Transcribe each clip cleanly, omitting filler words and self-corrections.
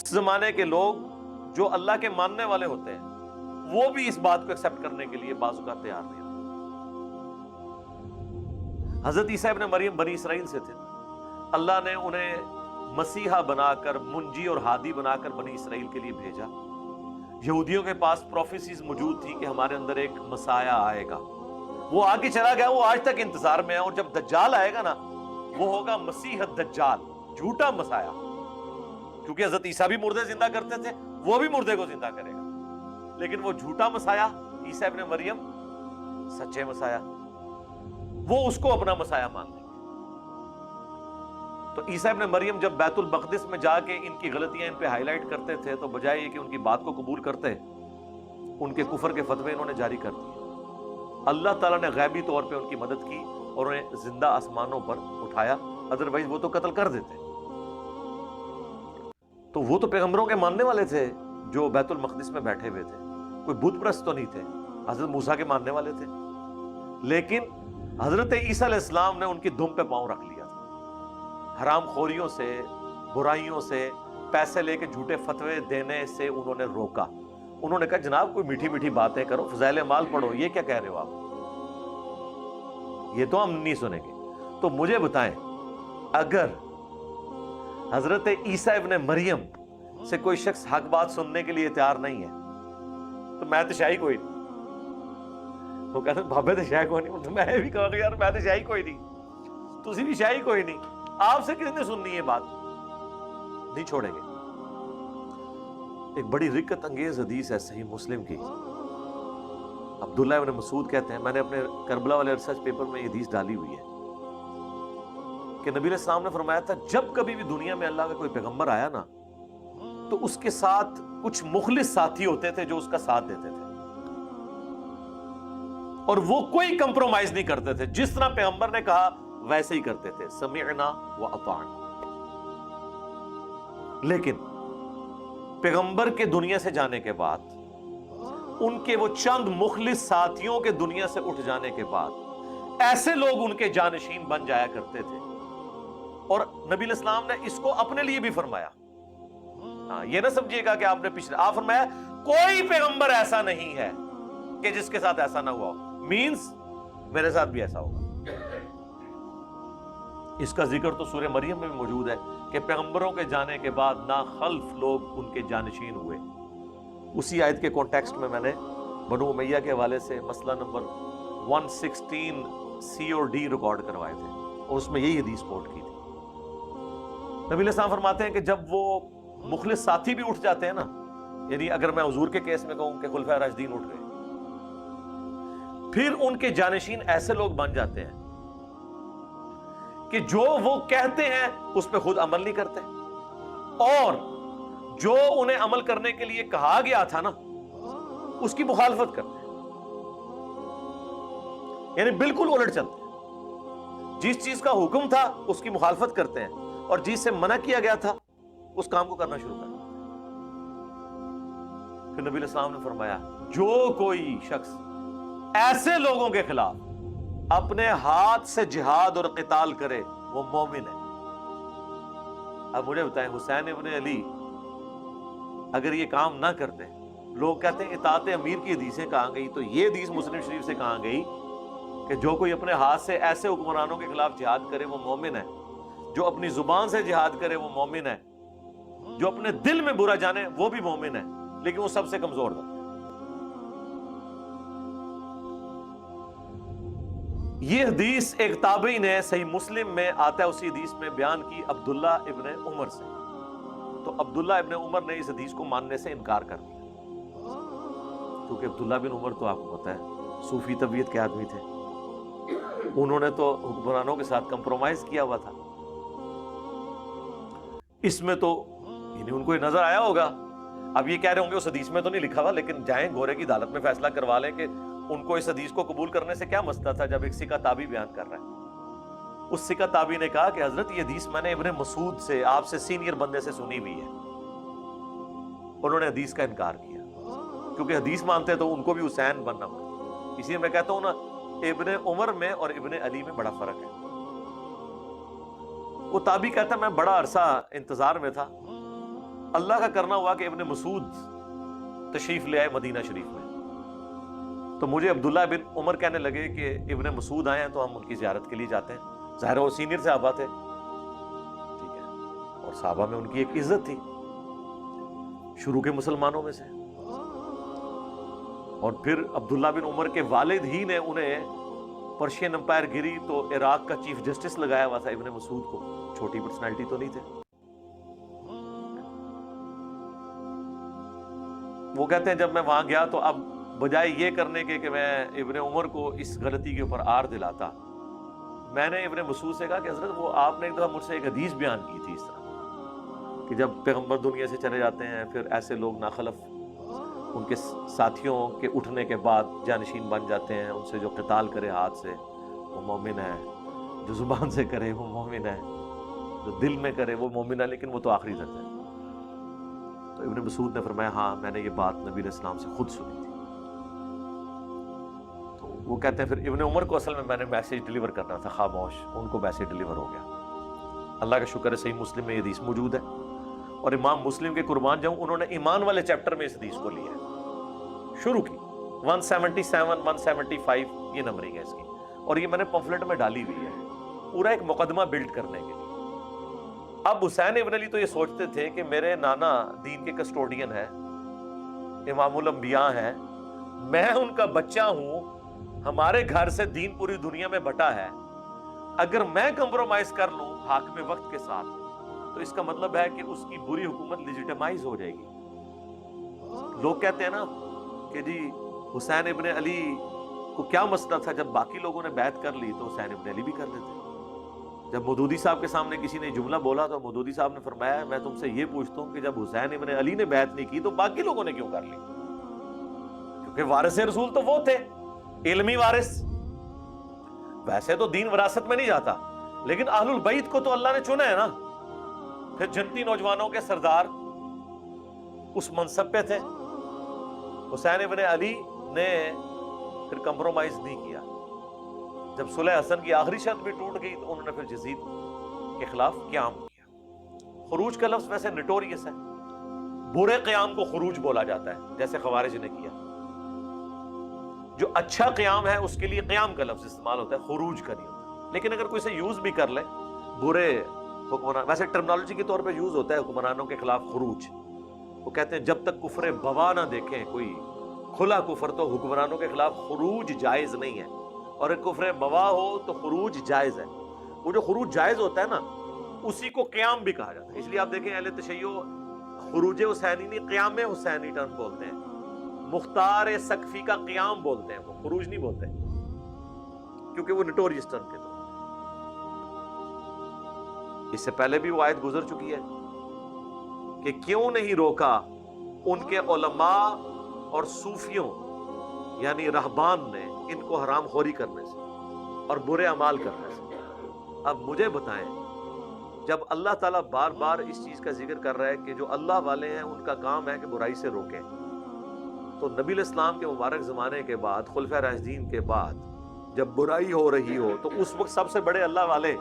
زمانے کے لوگ جو اللہ کے ماننے والے ہوتے ہیں وہ بھی اس بات کو ایکسپٹ کرنے کے لیے بعض اوقات تیار نہیں ہوتے۔ حضرت عیسیٰ ابن مریم بنی اسرائیل سے تھے، اللہ نے انہیں مسیحا بنا کر، منجی اور ہادی بنا کر بنی اسرائیل کے لیے بھیجا۔ یہودیوں کے پاس پروفیسیز موجود تھی کہ ہمارے اندر ایک مسیح آئے گا، وہ آگے چلا گیا، وہ آج تک انتظار میں ہے، اور جب دجال آئے گا نا وہ ہوگا مسیح الدجال، جھوٹا مسیح، کیونکہ حضرت عیسیٰ بھی مردے زندہ کرتے تھے، وہ بھی مردے کو زندہ کرے گا، لیکن وہ جھوٹا مسیح عیسیٰ ابن مریم سچے مسیح، وہ اس کو اپنا مسیح مان لیں گے۔ تو عیسیٰ ابن مریم جب بیت المقدس میں جا کے ان کی غلطیاں ان پہ ہائی لائٹ کرتے تھے تو بجائے یہ کہ ان کی بات کو قبول کرتے، ان کے کفر کے فتوے انہوں نے جاری کر دیے۔ اللہ تعالیٰ نے غیبی طور پہ ان کی مدد کی اور انہیں زندہ آسمانوں پر اٹھایا، ادروائز وہ تو قتل کر دیتے۔ تو وہ تو پیغمبروں کے ماننے والے تھے جو بیت المقدس میں بیٹھے ہوئے تھے، کوئی بت پرست تو نہیں تھے، حضرت موسیٰ کے ماننے والے تھے، لیکن حضرت عیسیٰ علیہ السلام نے ان کی دم پہ پاؤں رکھ لیا تھا۔ حرام خوریوں سے، برائیوں سے، پیسے لے کے جھوٹے فتوے دینے سے انہوں نے روکا۔ انہوں نے کہا جناب کوئی میٹھی میٹھی باتیں کرو، فضائل اعمال پڑھو، یہ کیا کہہ رہے ہو آپ؟ یہ تو ہم نہیں سنیں گے۔ تو مجھے بتائیں، اگر حضرت عیسیٰ ابن مریم سے کوئی شخص حق بات سننے کے لیے تیار نہیں ہے تو میں تو شاہی کوئی نہیں۔ وہ کہتے ہیں بابے تو شاہی کوئی نہیں، میں بھی کہوں گا یار میں تو شاہی کوئی نہیں، تسی بھی شاہی کوئی نہیں، آپ سے کس نے سننی ہے بات؟ نہیں چھوڑیں گے۔ ایک بڑی رکت انگیز حدیث ہے صحیح مسلم کی، عبداللہ ابن مسعود کہتے ہیں، میں نے اپنے کربلا والے ریسرچ پیپر میں یہ حدیث ڈالی ہوئی ہے کہ نبی علیہ السلام نے فرمایا تھا جب کبھی بھی دنیا میں اللہ کا کوئی پیغمبر آیا نا تو اس کے ساتھ کچھ مخلص ساتھی ہوتے تھے جو اس کا ساتھ دیتے تھے، اور وہ کوئی کمپرومائز نہیں کرتے تھے، جس طرح پیغمبر نے کہا ویسے ہی کرتے تھے، سمعنا واطعنا۔ لیکن پیغمبر کے دنیا سے جانے کے بعد، ان کے وہ چند مخلص ساتھیوں کے دنیا سے اٹھ جانے کے بعد ایسے لوگ ان کے جانشین بن جایا کرتے تھے، اور نبی علیہ السلام نے اس کو اپنے لیے بھی فرمایا۔ یہ نہ سمجھیے گا کہ آپ نے پچھلے، آپ فرمایا کوئی پیغمبر ایسا نہیں ہے کہ جس کے ساتھ ایسا نہ ہوا ہو، مینز میرے ساتھ بھی ایسا ہوگا۔ اس کا ذکر تو سورہ مریم میں بھی موجود ہے کہ پیغمبروں کے جانے کے بعد ناخلف لوگ ان کے جانشین ہوئے۔ اسی آیت کے کانٹیکسٹ میں نے بنو امیہ کے حوالے سے مسئلہ نمبر 116 سی اور ڈی ریکارڈ کروائے تھے، اور اس میں یہی حدیث کوٹ کی تھی۔ نبی علیہ السلام فرماتے ہیں کہ جب وہ مخلص ساتھی بھی اٹھ جاتے ہیں نا، یعنی اگر میں حضور کے کیس میں کہوں کہ خلفائے راشدین اٹھ گئے، پھر ان کے جانشین ایسے لوگ بن جاتے ہیں کہ جو وہ کہتے ہیں اس پہ خود عمل نہیں کرتے، اور جو انہیں عمل کرنے کے لیے کہا گیا تھا نا اس کی مخالفت کرتے ہیں، یعنی بالکل الٹ چلتے ہیں۔ جس چیز کا حکم تھا اس کی مخالفت کرتے ہیں، اور جس سے منع کیا گیا تھا اس کام کو کرنا شروع کر دیتے ہیں۔ پھر نبی علیہ السلام نے فرمایا جو کوئی شخص ایسے لوگوں کے خلاف اپنے ہاتھ سے جہاد اور قتال کرے وہ مومن ہے۔ اب مجھے بتائیں، حسین ابن علی اگر یہ کام نہ کرتے، لوگ کہتے ہیں اطاعت امیر کی حدیثیں کہاں گئی، تو یہ حدیث مسلم شریف سے کہاں گئی کہ جو کوئی اپنے ہاتھ سے ایسے حکمرانوں کے خلاف جہاد کرے وہ مومن ہے، جو اپنی زبان سے جہاد کرے وہ مومن ہے، جو اپنے دل میں برا جانے وہ بھی مومن ہے، لیکن وہ سب سے کمزور تھا۔ یہ حدیث ایک تابعی نے صحیح مسلم میں آتا ہے، اسی حدیث میں بیان کی عبداللہ ابن عمر سے، تو عبداللہ ابن عمر نے اس حدیث کو ماننے سے انکار کر دیا، کیونکہ عبداللہ بن عمر تو آپ کو پتہ ہے صوفی طبیعت کے آدمی تھے، انہوں نے تو حکمرانوں کے ساتھ کمپرومائز کیا ہوا تھا۔ اس میں تو یعنی ان کو یہ نظر آیا ہوگا، اب یہ کہہ رہے ہوں گے اس حدیث میں تو نہیں لکھا ہوا، لیکن جائیں گورے کی عدالت میں فیصلہ کروا لیں کہ ان کو اس حدیث کو قبول کرنے سے کیا مسئلہ تھا، جب ایک سکہ تابعی بیان کر رہا ہے۔ اس سکہ تابعی نے کہا کہ حضرت یہ حدیث میں نے ابن مسعود سے، آپ سے سینئر بندے سے سنی ہوئی ہے۔ انہوں نے حدیث کا انکار کیا، کیونکہ حدیث مانتے تو ان کو بھی حسین بننا پڑتا، اسی لیے میں کہتا ہوں نا ابن عمر میں اور ابن علی میں بڑا فرق ہے۔ وہ تابعی کہتا ہے میں بڑا عرصہ انتظار میں تھا، اللہ کا کرنا ہوا کہ ابن مسعود تشریف لے آئے مدینہ شریف میں، تو مجھے عبداللہ بن عمر کہنے لگے کہ ابن مسعود آئے ہیں تو ہم ان کی زیارت کے لیے جاتے ہیں، ظاہر وہ سینئر صحابہ تھے، ٹھیک ہے، اور صحابہ میں ان کی ایک عزت تھی شروع کے مسلمانوں میں سے، اور پھر عبداللہ بن عمر کے والد ہی نے انہیں پرشین امپائر گری تو عراق کا چیف جسٹس لگایا ہوا تھا ابن مسعود کو، چھوٹی پرسنالٹی تو نہیں تھے۔ وہ کہتے ہیں جب میں وہاں گیا تو اب بجائے یہ کرنے کے کہ میں ابن عمر کو اس غلطی کے اوپر آر دلاتا، میں نے ابن مسعود سے کہا کہ حضرت وہ آپ نے ایک دفعہ مجھ سے ایک حدیث بیان کی تھی اس طرح کہ جب پیغمبر دنیا سے چلے جاتے ہیں پھر ایسے لوگ ناخلف ان کے ساتھیوں کے اٹھنے کے بعد جانشین بن جاتے ہیں، ان سے جو قتال کرے ہاتھ سے وہ مومن ہے، جو زبان سے کرے وہ مومن ہے، جو دل میں کرے وہ مومن ہے، لیکن وہ تو آخری درجہ ہے۔ تو ابن مسعود نے فرمایا ہاں میں نے یہ بات نبی علیہ السلام سے خود سنی تھی۔ تو وہ کہتے ہیں پھر ابن عمر کو اصل میں نے میسیج ڈیلیور کرنا تھا، خاموش، ان کو میسیج ڈیلیور ہو گیا۔ اللہ کا شکر ہے صحیح مسلم میں یہ حدیث موجود ہے، اور امام مسلم کے قربان جاؤں انہوں نے ایمان والے چیپٹر میں اس حدیث کو لیا ہے، شروع کی 177 175 یہ نمبرنگ ہے اس کی، اور یہ میں نے پمفلٹ میں ڈالی ہوئی ہے پورا ایک مقدمہ بلڈ کرنے کے لیے۔ اب حسین ابن علی تو یہ سوچتے تھے کہ میرے نانا دین کے کسٹوڈین ہیں، امام الانبیاء ہیں، میں ان کا بچہ ہوں، ہمارے گھر سے دین پوری دنیا میں بٹا ہے، اگر میں کمپرومائز کر لوں حاکم وقت کے ساتھ تو اس کا مطلب ہے کہ اس کی بری حکومت لیجیٹمائز ہو جائے گی۔ لوگ کہتے ہیں نا کہ جی حسین ابن علی کو کیا مسئلہ تھا، جب باقی لوگوں نے بیعت کر لی تو حسین ابن علی بھی کر لیتے۔ جب مودودی صاحب کے سامنے کسی نے جملہ بولا تو مودودی صاحب نے فرمایا میں تم سے یہ پوچھتا ہوں کہ جب حسین ابن علی نے بیعت نہیں کی تو باقی لوگوں نے کیوں کر لی؟ کیونکہ وارث رسول تو وہ تھے، علمی وارث۔ ویسے تو دین وراثت میں نہیں جاتا، لیکن اہل البیت کو تو اللہ نے چنا ہے نا۔ پھر جنتی نوجوانوں کے سردار اس منصب پہ تھے، حسین ابن علی نے پھر کمپرومائز نہیں کیا۔ جب صلح حسن کی آخری شرط بھی ٹوٹ گئی تو انہوں نے پھر یزید کے خلاف قیام کیا۔ خروج کا لفظ ویسے نٹوریس ہے، برے قیام کو خروج بولا جاتا ہے جیسے خوارج نے کیا۔ جو اچھا قیام ہے اس کے لیے قیام کا لفظ استعمال ہوتا ہے، خروج کا نہیں ہوتا۔ لیکن اگر کوئی اسے یوز بھی کر لے، برے حکمران، ویسے ٹرمنالوجی کے طور پہ یوز ہوتا ہے حکمرانوں کے خلاف خروج۔ وہ کہتے ہیں جب تک کفر بوا نہ دیکھیں کوئی کھلا کفر تو حکمرانوں کے خلاف خروج جائز نہیں ہے، اور ایک کفر بوا ہو تو خروج جائز ہے۔ وہ جو خروج جائز ہوتا ہے نا اسی کو قیام بھی کہا جاتا ہے۔ اس لیے آپ دیکھیں اہل تشیع خروج حسینی نہیں، قیام حسینی ٹرم بولتے ہیں، مختار سقفی کا قیام بولتے ہیں، وہ خروج نہیں بولتے کیونکہ وہ نٹوریس ٹرم کے طور۔ اس سے پہلے بھی وہ آیت گزر چکی ہے کہ کیوں نہیں روکا ان کے علماء اور صوفیوں یعنی رہبان نے ان کو حرام خوری کرنے سے اور برے اعمال کرنے سے۔ اب مجھے بتائیں جب اللہ تعالیٰ بار بار اس چیز کا ذکر کر رہا ہے کہ جو اللہ والے ہیں ان کا کام ہے کہ برائی سے روکیں، تو نبی علیہ السلام کے مبارک زمانے کے بعد، خلفائے راشدین کے بعد جب برائی ہو رہی ہو تو اس وقت سب سے بڑے اللہ والے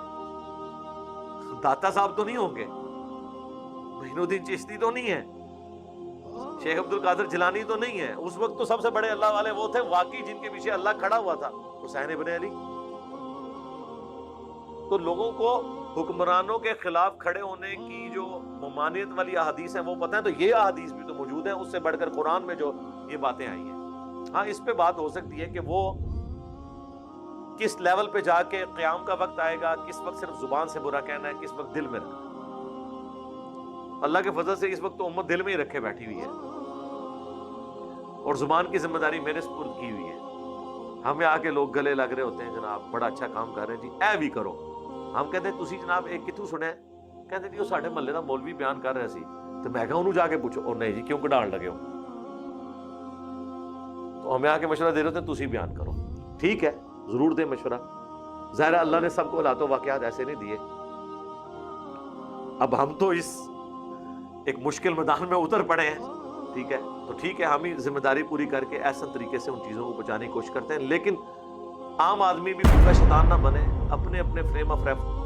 داتا صاحب تو نہیں ہوں گے، معین الدین چشتی تو نہیں ہے، شیخ عبد القادر جیلانی تو نہیں ہے۔ اس وقت تو سب سے بڑے اللہ والے وہ تھے واقعی جن کے پیچھے اللہ کھڑا ہوا تھا، حسین ابن علی۔ تو لوگوں کو حکمرانوں کے خلاف کھڑے ہونے کی جو ممانعت والی احادیث ہیں وہ پتہ ہے، تو یہ احادیث بھی تو موجود ہیں، اس سے بڑھ کر قرآن میں جو یہ باتیں آئی ہیں۔ ہاں اس پہ بات ہو سکتی ہے کہ وہ کس لیول پہ جا کے قیام کا وقت آئے گا، کس وقت صرف زبان سے برا کہنا ہے، کس وقت دل میں رکھنا۔ اللہ کے فضل سے اس وقت تو امت دل میں ہی رکھے بیٹھی ہوئی ہے، اور زبان کی ذمہ داری میرے سپرد کی ہوئی ہے۔ ہمیں آ کے لوگ گلے لگ رہے ہوتے ہیں جناب بڑا اچھا کام کر رہے ہیں جی، اے بھی کرو۔ ہم کہتے ہیں تسی جناب ایک کتوں سنے، کہتے جی وہ ساڈے محلے دا مولوی بیان کر رہا سی، تو میں کہا انہوں جا کے پوچھو، اور نہیں جی کیوں کڈال لگے ہو؟ تو ہمیں آ کے مشورہ دے رہے ہوتے ہیں تسی بیان کرو۔ ٹھیک ہے ضرور دیں مشورہ، ظاہر ہے اللہ نے سب کو حالات و واقعات ایسے نہیں دیے۔ اب ہم تو اس ایک مشکل میدان میں اتر پڑے ہیں، ٹھیک ہے، تو ٹھیک ہے ہم ہی ذمہ داری پوری کر کے ایسا طریقے سے ان چیزوں کو بچانے کی کوشش کرتے ہیں، لیکن عام آدمی بھی بھوکا شیطان نہ بنے، اپنے اپنے فریم آف ریفرنس